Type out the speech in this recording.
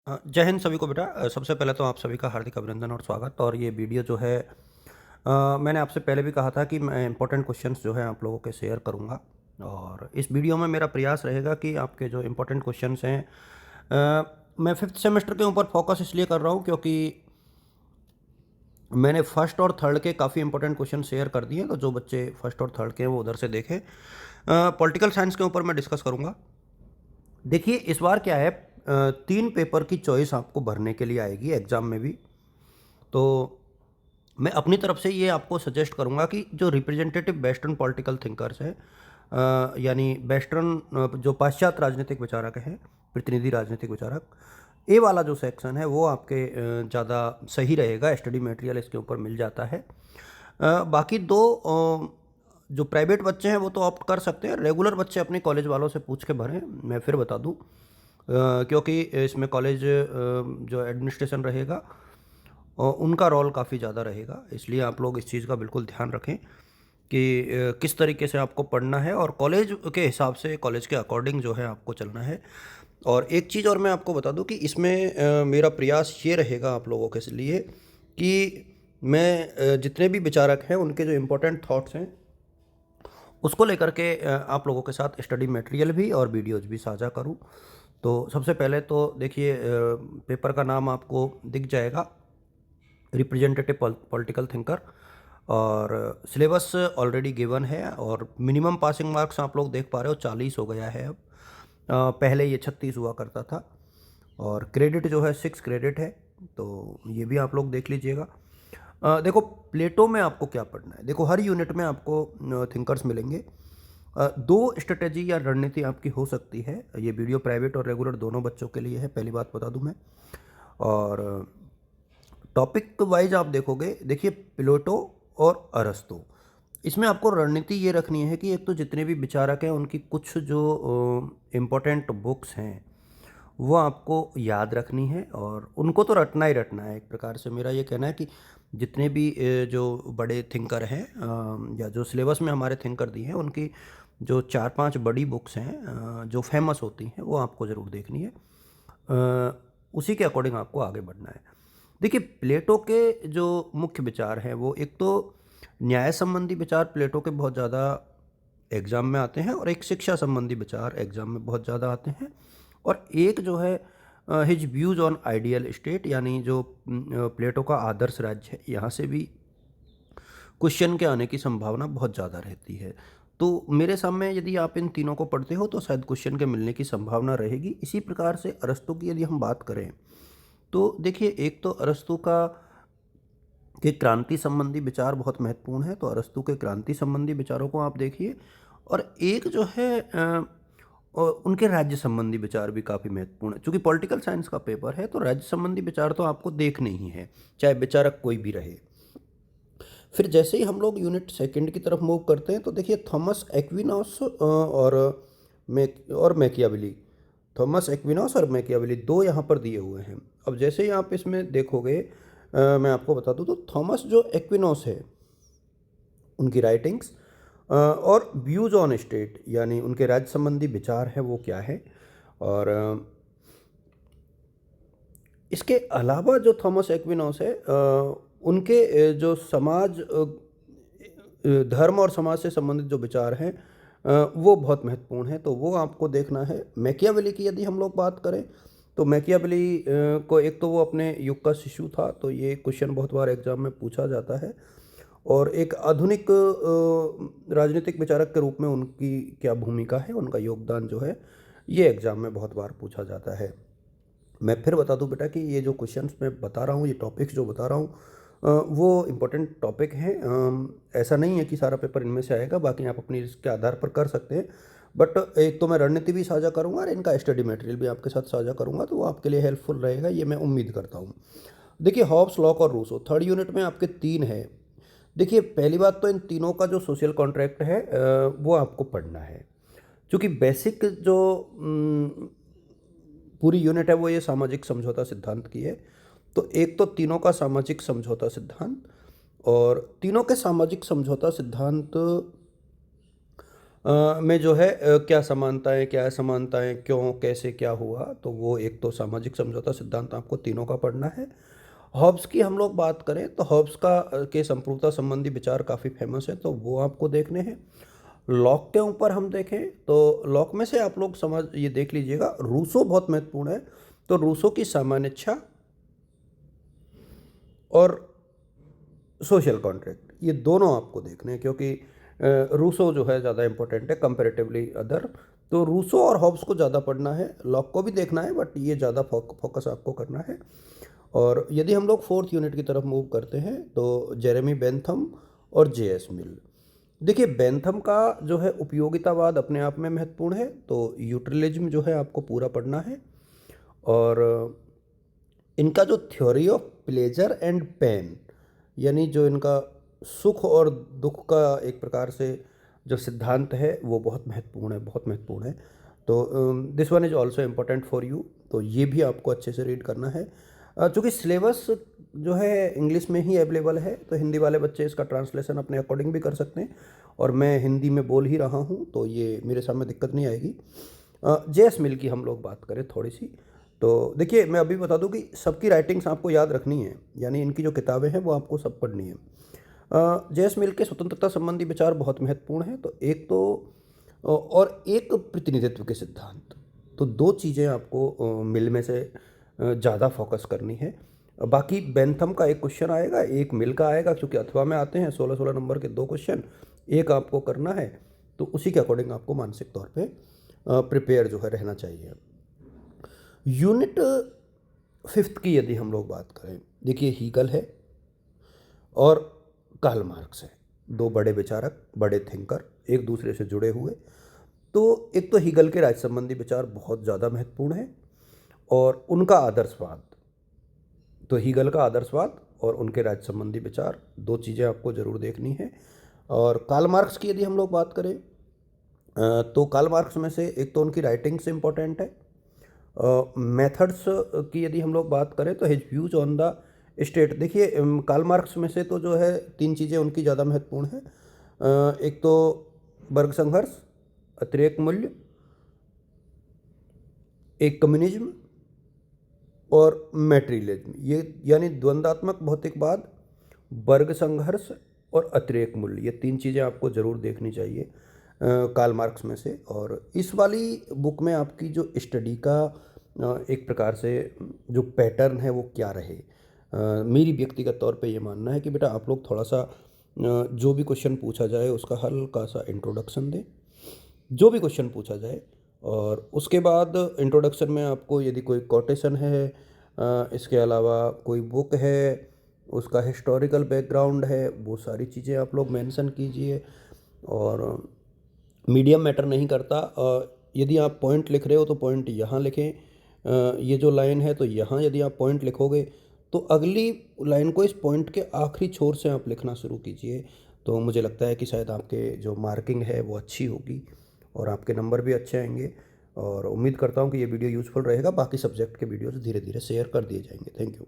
जय हिंद सभी को बेटा। सबसे पहले तो आप सभी का हार्दिक अभिनंदन और स्वागत। और ये वीडियो जो है मैंने आपसे पहले भी कहा था कि मैं इंपॉर्टेंट क्वेश्चंस जो है आप लोगों के शेयर करूंगा। और इस वीडियो में मेरा प्रयास रहेगा कि आपके जो इंपॉर्टेंट क्वेश्चंस हैं, मैं फिफ्थ सेमेस्टर के ऊपर फोकस इसलिए कर रहा हूँ क्योंकि मैंने फर्स्ट और थर्ड के काफ़ी इंपॉर्टेंट क्वेश्चन शेयर कर दिए। तो जो बच्चे फर्स्ट और थर्ड के हैं वो उधर से देखें। पॉलिटिकल साइंस के ऊपर मैं डिस्कस करूँगा। देखिए इस बार क्या है, 3 पेपर की चॉइस आपको भरने के लिए आएगी एग्ज़ाम में भी। तो मैं अपनी तरफ से ये आपको सजेस्ट करूँगा कि जो रिप्रेजेंटेटिव वेस्टर्न पॉलिटिकल थिंकर्स हैं, यानी वेस्टर्न जो पाश्चात्य राजनीतिक विचारक हैं, प्रतिनिधि राजनीतिक विचारक, ये वाला जो सेक्शन है वो आपके ज़्यादा सही रहेगा। स्टडी मटेरियल इसके ऊपर मिल जाता है। बाकी दो जो प्राइवेट बच्चे हैं वो तो ऑप्ट कर सकते हैं। रेगुलर बच्चे अपने कॉलेज वालों से पूछ के भरें। मैं फिर बता दूं, क्योंकि इसमें कॉलेज जो एडमिनिस्ट्रेशन रहेगा उनका रोल काफ़ी ज़्यादा रहेगा। इसलिए आप लोग इस चीज़ का बिल्कुल ध्यान रखें कि किस तरीके से आपको पढ़ना है और कॉलेज के हिसाब से, कॉलेज के अकॉर्डिंग जो है आपको चलना है। और एक चीज़ और मैं आपको बता दूं कि इसमें मेरा प्रयास ये रहेगा आप लोगों के लिए कि मैं जितने भी विचारक हैं उनके जो इम्पोर्टेंट थॉट्स हैं उसको लेकर के आप लोगों के साथ स्टडी मटेरियल भी और वीडियोज़ भी साझा करूं। तो सबसे पहले तो देखिए, पेपर का नाम आपको दिख जाएगा, रिप्रेजेंटेटिव पॉलिटिकल थिंकर। और सिलेबस ऑलरेडी गिवन है और मिनिमम पासिंग मार्क्स आप लोग देख पा रहे हो 40 हो गया है अब। पहले ये 36 हुआ करता था। और क्रेडिट जो है 6 क्रेडिट है। तो ये भी आप लोग देख लीजिएगा। देखो प्लेटो में आपको क्या पढ़ना है। देखो हर यूनिट में आपको थिंकर्स मिलेंगे। दो स्ट्रेटेजी या रणनीति आपकी हो सकती है। ये वीडियो प्राइवेट और रेगुलर दोनों बच्चों के लिए है, पहली बात बता दूं मैं। और टॉपिक वाइज आप देखोगे, देखिए प्लेटो और अरस्तु, इसमें आपको रणनीति ये रखनी है कि एक तो जितने भी विचारक हैं उनकी कुछ जो इम्पोर्टेंट बुक्स हैं वो आपको याद रखनी है और उनको तो रटना ही रटना है। एक प्रकार से मेरा ये कहना है कि जितने भी जो बड़े थिंकर हैं, या जो सिलेबस में हमारे थिंकर दिए हैं, उनकी जो 4-5 बड़ी बुक्स हैं जो फेमस होती हैं वो आपको ज़रूर देखनी है। उसी के अकॉर्डिंग आपको आगे बढ़ना है। देखिए प्लेटो के जो मुख्य विचार हैं वो एक तो न्याय संबंधी विचार प्लेटो के बहुत ज़्यादा एग्ज़ाम में आते हैं और एक शिक्षा संबंधी विचार एग्ज़ाम में बहुत ज़्यादा आते हैं। और एक जो है his views on ideal state, यानी जो प्लेटो का आदर्श राज्य है, यहाँ से भी क्वेश्चन के आने की संभावना बहुत ज़्यादा रहती है। तो मेरे सामने यदि आप इन तीनों को पढ़ते हो तो शायद क्वेश्चन के मिलने की संभावना रहेगी। इसी प्रकार से अरस्तु की यदि हम बात करें तो देखिए एक तो अरस्तु का के क्रांति संबंधी विचार बहुत महत्वपूर्ण है। तो अरस्तु के क्रांति संबंधी विचारों को आप देखिए। और एक जो है उनके राज्य संबंधी विचार भी काफ़ी महत्वपूर्ण है। चूंकि पॉलिटिकल साइंस का पेपर है तो राज्य संबंधी विचार तो आपको देखने ही है, चाहे विचारक कोई भी रहे। फिर जैसे ही हम लोग यूनिट सेकंड की तरफ मूव करते हैं तो देखिए थॉमस एक्विनॉस और मैकियावेली, थॉमस एक्विनॉस और मैकियावेली दो यहाँ पर दिए हुए हैं। अब जैसे ही आप इसमें देखोगे, मैं आपको बता दूं तो थॉमस जो एक्विनॉस है उनकी राइटिंग्स और व्यूज ऑन स्टेट, यानी उनके राज्य संबंधी विचार है वो क्या है। और इसके अलावा जो थॉमस एक्विनॉस है, उनके जो समाज धर्म और समाज से संबंधित जो विचार हैं वो बहुत महत्वपूर्ण है। तो वो आपको देखना है। मैकियावेली की यदि हम लोग बात करें तो मैकियावेली को एक तो वो अपने युग का शिशु था, तो ये क्वेश्चन बहुत बार एग्जाम में पूछा जाता है। और एक आधुनिक राजनीतिक विचारक के रूप में उनकी क्या भूमिका है, उनका योगदान जो है, ये एग्ज़ाम में बहुत बार पूछा जाता है। मैं फिर बता दूं बेटा कि ये जो क्वेश्चंस मैं बता रहा हूँ, ये टॉपिक्स जो बता रहा हूँ, वो इम्पोर्टेंट टॉपिक हैं। ऐसा नहीं है कि सारा पेपर इनमें से आएगा, बाकी आप अपनी इसके आधार पर कर सकते हैं। बट एक तो मैं रणनीति भी साझा करूँगा और इनका स्टडी मटेरियल भी आपके साथ साझा करूँगा, तो वो आपके लिए हेल्पफुल रहेगा, ये मैं उम्मीद करता हूँ। देखिए हॉब्स, लॉक और रूसो थर्ड यूनिट में आपके 3 है। देखिए पहली बात तो इन तीनों का जो सोशल कॉन्ट्रैक्ट है वो आपको पढ़ना है। क्योंकि बेसिक जो पूरी यूनिट है वो ये सामाजिक समझौता सिद्धांत की है। तो एक तो तीनों का सामाजिक समझौता सिद्धांत, और तीनों के सामाजिक समझौता सिद्धांत में जो है क्या समानताएं, क्या असमानताएं, क्यों, कैसे, क्या हुआ, तो वो एक तो सामाजिक समझौता सिद्धांत आपको तीनों का पढ़ना है। हॉब्स की हम लोग बात करें तो हॉब्स का के संप्रभुता संबंधी विचार काफ़ी फेमस है, तो वो आपको देखने हैं। लॉक के ऊपर हम देखें तो लॉक में से आप लोग समझ ये देख लीजिएगा, रूसो बहुत महत्वपूर्ण है। तो रूसो की सामान्य इच्छा और सोशल कॉन्ट्रैक्ट, ये दोनों आपको देखने हैं, क्योंकि रूसो जो है ज़्यादा इंपॉर्टेंट है कंपैरेटिवली अदर। तो रूसो और हॉब्स को ज़्यादा पढ़ना है, लॉक को भी देखना है, बट ये ज़्यादा फोकस आपको करना है। और यदि हम लोग फोर्थ यूनिट की तरफ मूव करते हैं तो जेरेमी बेंथम और जेएस मिल। देखिए बेंथम का जो है उपयोगितावाद अपने आप में महत्वपूर्ण है, तो यूटिलिज्म जो है आपको पूरा पढ़ना है। और इनका जो theory of pleasure and pain, यानी जो इनका सुख और दुख का एक प्रकार से जो सिद्धांत है वो बहुत महत्वपूर्ण है, बहुत महत्वपूर्ण है। तो this one is also important for you, तो ये भी आपको अच्छे से रीड करना है। चूँकि सिलेबस जो है इंग्लिश में ही अवेलेबल है, तो हिंदी वाले बच्चे इसका ट्रांसलेशन अपने अकॉर्डिंग भी कर सकते हैं, और मैं हिंदी में बोल ही रहा हूँ तो ये मेरे सामने दिक्कत नहीं आएगी। जेएस मिल की हम लोग बात करें थोड़ी सी, तो देखिए मैं अभी बता दूं कि सबकी राइटिंग्स आपको याद रखनी है, यानी इनकी जो किताबें हैं वो आपको सब पढ़नी है। जेएस मिल के स्वतंत्रता संबंधी विचार बहुत महत्वपूर्ण है, तो एक तो और एक प्रतिनिधित्व के सिद्धांत, तो दो चीज़ें आपको मिल में से ज़्यादा फोकस करनी है। बाकी बेंथम का एक क्वेश्चन आएगा, एक मिल का आएगा, क्योंकि अथवा में आते हैं 16-16 नंबर के दो क्वेश्चन, एक आपको करना है, तो उसी के अकॉर्डिंग आपको मानसिक तौर पे प्रिपेयर जो है रहना चाहिए। यूनिट फिफ्थ की यदि हम लोग बात करें, देखिए हीगल है और कार्ल मार्क्स है, दो बड़े विचारक, बड़े थिंकर, एक दूसरे से जुड़े हुए। तो एक तो हीगल के राज संबंधी विचार बहुत ज़्यादा महत्वपूर्ण है, और उनका आदर्शवाद, तो हीगल का आदर्शवाद और उनके राज संबंधी विचार, दो चीज़ें आपको ज़रूर देखनी है। और कार्ल मार्क्स की यदि हम लोग बात करें तो कार्ल मार्क्स में से एक तो उनकी राइटिंग्स इम्पोर्टेंट है। मेथड्स की यदि हम लोग बात करें तो his views on the state, देखिए कार्ल मार्क्स में से तो जो है तीन चीज़ें उनकी ज़्यादा महत्वपूर्ण है। एक तो वर्ग संघर्ष, अतिरेक मूल्य, एक कम्युनिज्म और मैटेरियलिज्म, ये यानी द्वंद्वात्मक भौतिकवाद, वर्ग संघर्ष और अतिरेक मूल्य, ये तीन चीज़ें आपको ज़रूर देखनी चाहिए कार्ल मार्क्स में से। और इस वाली बुक में आपकी जो स्टडी का एक प्रकार से जो पैटर्न है वो क्या रहे, मेरी व्यक्तिगत तौर पे ये मानना है कि बेटा आप लोग थोड़ा सा जो भी क्वेश्चन पूछा जाए उसका हल्का सा इंट्रोडक्शन दें, जो भी क्वेश्चन पूछा जाए, और उसके बाद इंट्रोडक्शन में आपको यदि कोई कोटेशन है, इसके अलावा कोई बुक है, उसका हिस्टोरिकल बैकग्राउंड है, वो सारी चीज़ें आप लोग मेंशन कीजिए। और मीडियम मैटर नहीं करता, यदि आप पॉइंट लिख रहे हो तो पॉइंट यहाँ लिखें, ये जो लाइन है तो यहाँ यदि आप पॉइंट लिखोगे तो अगली लाइन को इस पॉइंट के आखिरी छोर से आप लिखना शुरू कीजिए, तो मुझे लगता है कि शायद आपके जो मार्किंग है वो अच्छी होगी और आपके नंबर भी अच्छे आएंगे। और उम्मीद करता हूँ कि ये वीडियो यूज़फुल रहेगा, बाकी सब्जेक्ट के वीडियोज़ धीरे धीरे शेयर कर दिए जाएंगे। Thank you.